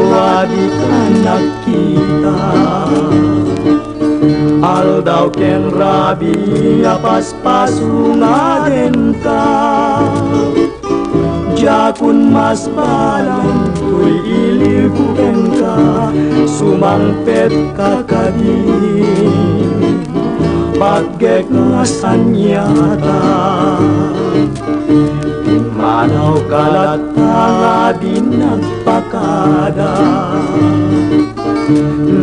adi ka nakita. Aldaw ken rabi apaspaso nga den ka. Jakun mas balang tuy ilibuken ka, sumangpet ka kadi. Paggek nga sanyata, manaw kalat nga din nagpakada.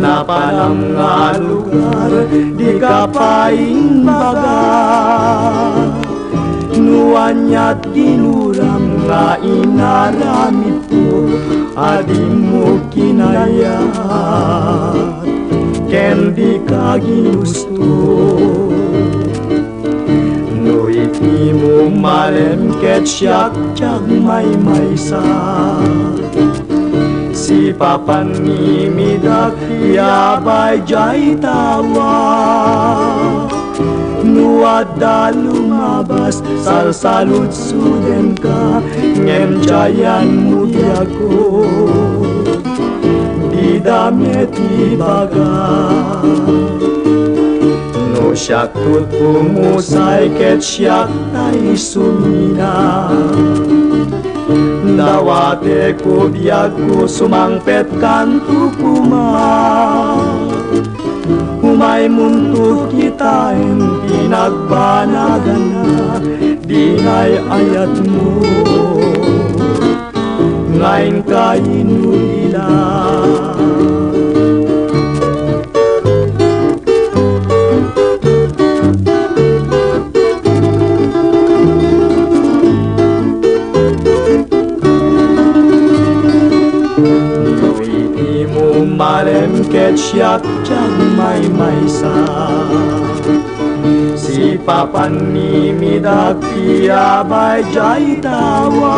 Napalang nga lugar, di ka paing baga. Nuanyat ginuram nga inaramid ko, adi mo kinayat, ken di ka ginusto. No iti mo malem ket siyak tiyag may maysa. Si papan ni midak yabay jay tawa. Nuada lumabas salsalud suden ka, ngem jayan mudiago di damit ibaga. No syakut pumusay ket syak tay sumina. Dawate ko biyago sumangpet kanto kuma. Umay muntog kita en pinagbanagan na, dingay ayat mo ngayon kainulila. Malem ket siyak tiyag may maysa. Si papan ni midak piyabay jay tawa.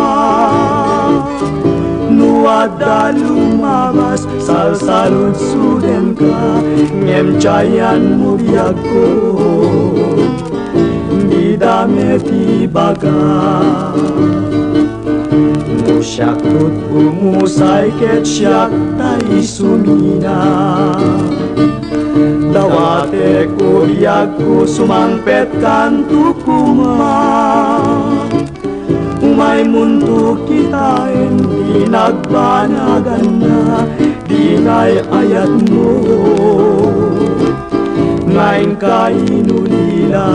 Nuada lumabas salsalud suden ka, ngem jayan mo biyago di damit ibaga. Syakut umusay ket syak tay sumina. Dawate ko biyago sumangpet kanto kuma. Umay muntog kita en pinagbanagan na, dingay ayat mo ngayon kainulila.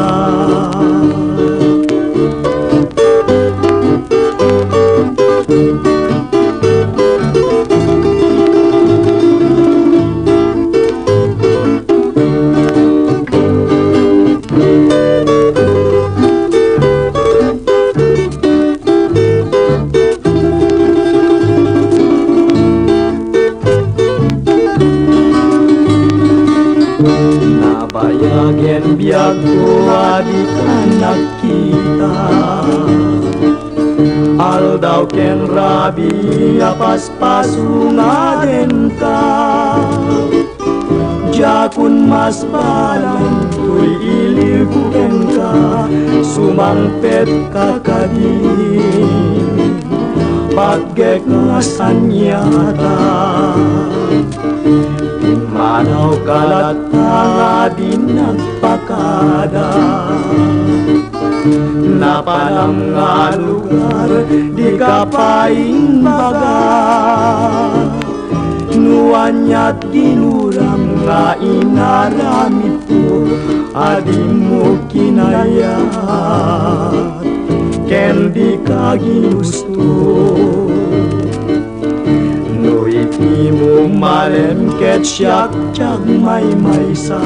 Nabayagen biyago adi ka nakita. Aldaw ken rabi apaspaso nga den ka. Jakun mas balang tuy ilibuken ka, sumangpet ka kadi. Paggek nga sanyata, manaw kalat nga din nagpakada. Napalang nga lugar, di ka paing baga. Nuanyat ginuram nga inaramid ko, adi mo kinayat, ken di ka ginusto. No iti mo malem ket syak tiyag may maysa.